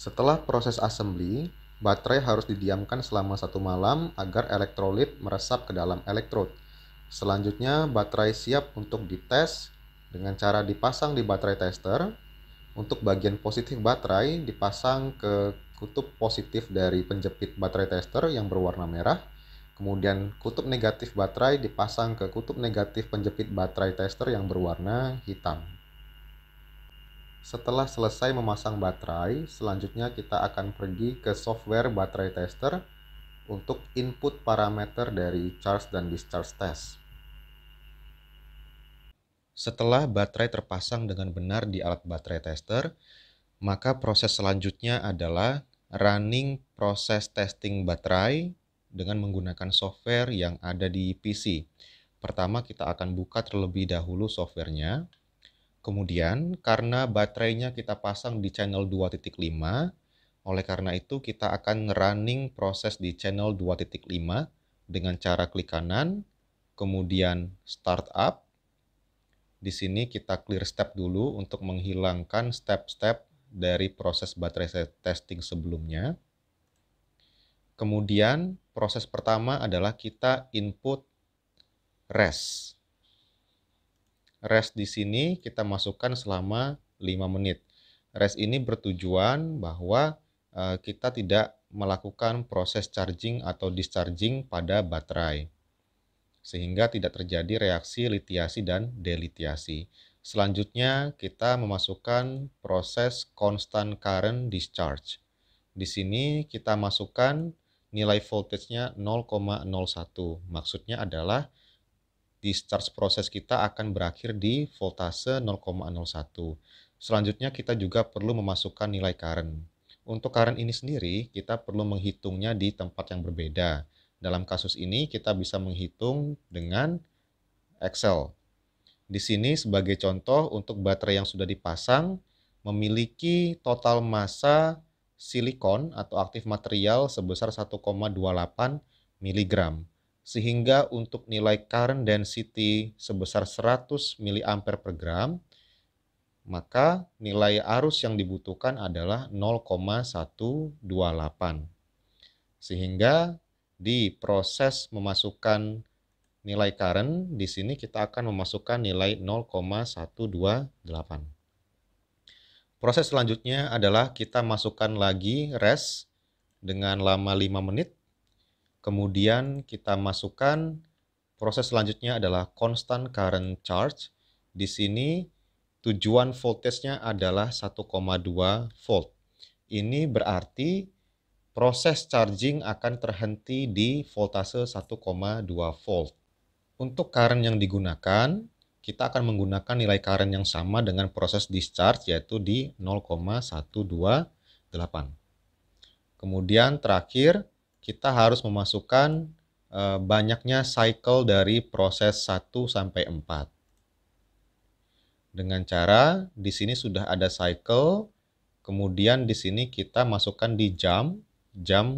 Setelah proses assembly, baterai harus didiamkan selama 1 malam agar elektrolit meresap ke dalam elektrod. Selanjutnya, baterai siap untuk dites dengan cara dipasang di baterai tester. Untuk bagian positif baterai dipasang ke kutub positif dari penjepit baterai tester yang berwarna merah. Kemudian kutub negatif baterai dipasang ke kutub negatif penjepit baterai tester yang berwarna hitam. Setelah selesai memasang baterai, selanjutnya kita akan pergi ke software baterai tester untuk input parameter dari charge dan discharge test. Setelah baterai terpasang dengan benar di alat baterai tester, maka proses selanjutnya adalah running proses testing baterai dengan menggunakan software yang ada di PC. Pertama, kita akan buka terlebih dahulu softwarenya. Kemudian, karena baterainya kita pasang di channel 2.5, oleh karena itu kita akan running proses di channel 2.5 dengan cara klik kanan, kemudian start up. Di sini kita clear step dulu untuk menghilangkan step-step dari proses baterai testing sebelumnya. Kemudian proses pertama adalah kita input rest. Rest di sini kita masukkan selama 5 menit. Rest ini bertujuan bahwa kita tidak melakukan proses charging atau discharging pada baterai, sehingga tidak terjadi reaksi litiasi dan delitiasi. Selanjutnya kita memasukkan proses constant current discharge. Di sini kita masukkan nilai voltage-nya 0,01. Maksudnya adalah discharge proses kita akan berakhir di voltase 0,01. Selanjutnya kita juga perlu memasukkan nilai current. Untuk current ini sendiri kita perlu menghitungnya di tempat yang berbeda. Dalam kasus ini kita bisa menghitung dengan Excel. Di sini sebagai contoh untuk baterai yang sudah dipasang memiliki total massa silikon atau aktif material sebesar 1,28 mg. Sehingga untuk nilai current density sebesar 100 mA per gram, maka nilai arus yang dibutuhkan adalah 0,128. Sehingga di proses memasukkan nilai current, di sini kita akan memasukkan nilai 0,128. Proses selanjutnya adalah kita masukkan lagi rest dengan lama 5 menit. Kemudian kita masukkan proses selanjutnya adalah constant current charge. Di sini tujuan voltage-nya adalah 1,2 volt. Ini berarti proses charging akan terhenti di voltase 1,2 volt. Untuk current yang digunakan, kita akan menggunakan nilai current yang sama dengan proses discharge, yaitu di 0,128. Kemudian terakhir, kita harus memasukkan banyaknya cycle dari proses 1 sampai 4. Dengan cara di sini sudah ada cycle, kemudian di sini kita masukkan di jam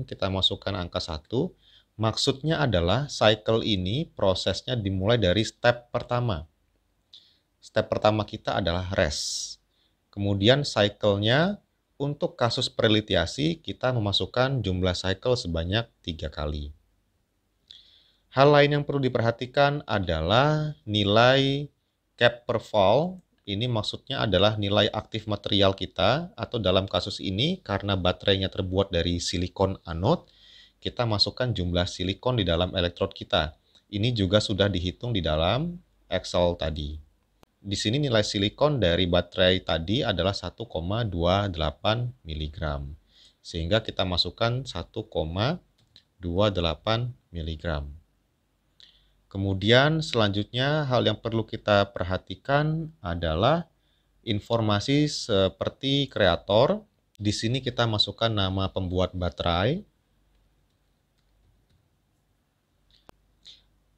kita masukkan angka 1. Maksudnya adalah cycle ini prosesnya dimulai dari step pertama. Step pertama kita adalah rest. Kemudian cycle-nya untuk kasus prelitiasi kita memasukkan jumlah cycle sebanyak 3 kali. Hal lain yang perlu diperhatikan adalah nilai cap per vol. Ini maksudnya adalah nilai aktif material kita, atau dalam kasus ini karena baterainya terbuat dari silikon anode, kita masukkan jumlah silikon di dalam elektrod kita. Ini juga sudah dihitung di dalam Excel tadi. Di sini nilai silikon dari baterai tadi adalah 1,28 mg. Sehingga kita masukkan 1,28 mg. Kemudian selanjutnya hal yang perlu kita perhatikan adalah informasi seperti kreator. Di sini kita masukkan nama pembuat baterai.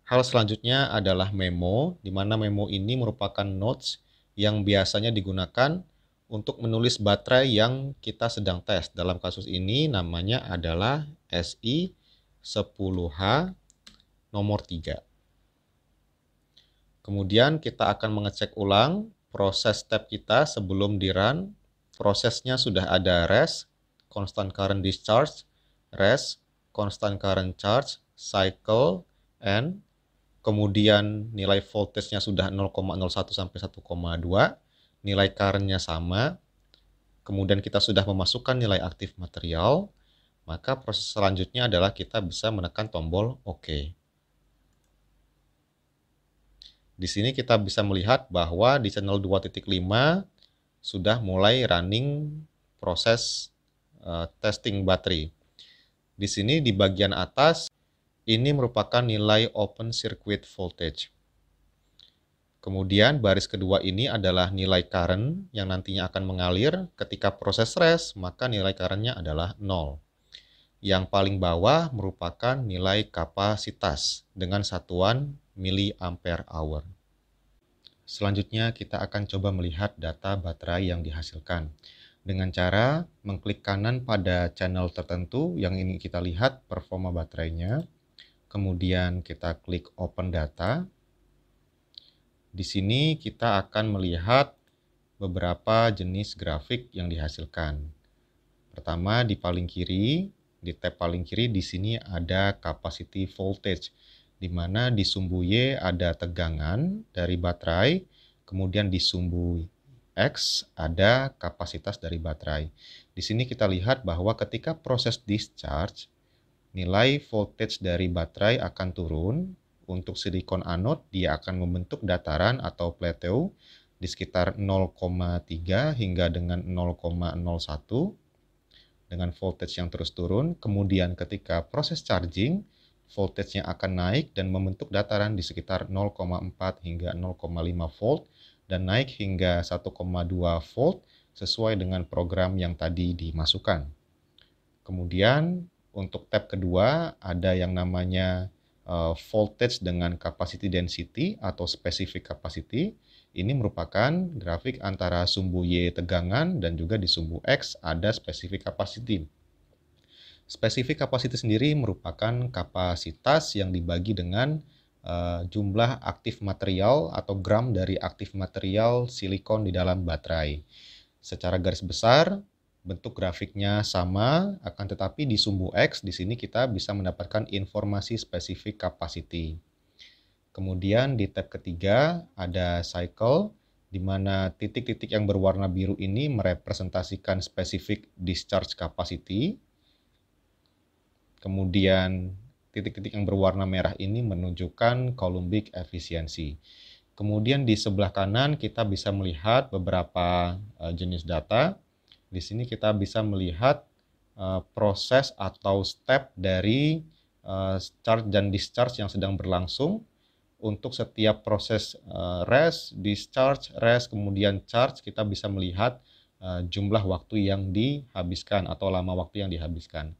Hal selanjutnya adalah memo, di mana memo ini merupakan notes yang biasanya digunakan untuk menulis baterai yang kita sedang tes. Dalam kasus ini namanya adalah SI10H nomor 3. Kemudian kita akan mengecek ulang proses step kita sebelum di run. Prosesnya sudah ada rest, constant current discharge, rest, constant current charge, cycle, and kemudian nilai voltage-nya sudah 0,01 sampai 1,2, nilai current-nya sama, kemudian kita sudah memasukkan nilai aktif material, maka proses selanjutnya adalah kita bisa menekan tombol OK. Di sini kita bisa melihat bahwa di channel 2.5 sudah mulai running proses testing baterai. Di sini di bagian atas ini merupakan nilai open circuit voltage. Kemudian baris kedua ini adalah nilai current yang nantinya akan mengalir ketika proses rest, maka nilai current-nya adalah 0. Yang paling bawah merupakan nilai kapasitas dengan satuan miliampere hour. Selanjutnya kita akan coba melihat data baterai yang dihasilkan dengan cara mengklik kanan pada channel tertentu yang ingin kita lihat performa baterainya. Kemudian kita klik open data. Di sini kita akan melihat beberapa jenis grafik yang dihasilkan. Pertama di paling kiri, di tab paling kiri di sini ada capacity voltage, di mana di sumbu Y ada tegangan dari baterai, kemudian di sumbu X ada kapasitas dari baterai. Di sini kita lihat bahwa ketika proses discharge, nilai voltage dari baterai akan turun. Untuk silikon anode, dia akan membentuk dataran atau plateau di sekitar 0,3 hingga dengan 0,01 dengan voltage yang terus turun. Kemudian ketika proses charging, voltage-nya akan naik dan membentuk dataran di sekitar 0,4 hingga 0,5 volt dan naik hingga 1,2 volt sesuai dengan program yang tadi dimasukkan. Kemudian untuk tab kedua ada yang namanya voltage dengan capacity density atau specific capacity. Ini merupakan grafik antara sumbu Y tegangan dan juga di sumbu X ada specific capacity. Specific capacity sendiri merupakan kapasitas yang dibagi dengan jumlah aktif material atau gram dari aktif material silikon di dalam baterai. Secara garis besar, bentuk grafiknya sama, akan tetapi di sumbu X di sini kita bisa mendapatkan informasi specific capacity. Kemudian di tab ketiga ada cycle, di mana titik-titik yang berwarna biru ini merepresentasikan specific discharge capacity. Kemudian titik-titik yang berwarna merah ini menunjukkan Coulombic efficiency. Kemudian di sebelah kanan kita bisa melihat beberapa jenis data. Di sini kita bisa melihat proses atau step dari charge dan discharge yang sedang berlangsung. Untuk setiap proses rest, discharge, rest, kemudian charge, kita bisa melihat jumlah waktu yang dihabiskan atau lama waktu yang dihabiskan.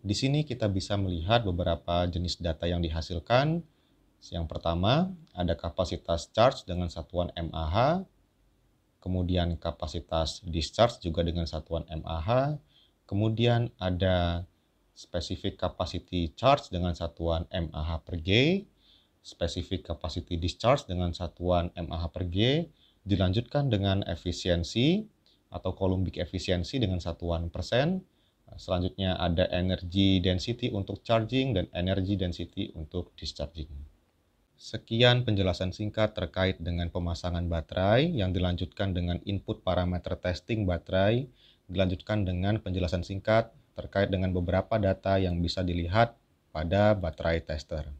Di sini kita bisa melihat beberapa jenis data yang dihasilkan. Yang pertama, ada kapasitas charge dengan satuan mAh. Kemudian kapasitas discharge juga dengan satuan mAh. Kemudian ada specific capacity charge dengan satuan mAh per G. Specific capacity discharge dengan satuan mAh per G. Dilanjutkan dengan efisiensi atau Coulombic efficiency dengan satuan persen. Selanjutnya ada energy density untuk charging dan energy density untuk discharging. Sekian penjelasan singkat terkait dengan pemasangan baterai yang dilanjutkan dengan input parameter testing baterai, dilanjutkan dengan penjelasan singkat terkait dengan beberapa data yang bisa dilihat pada baterai tester.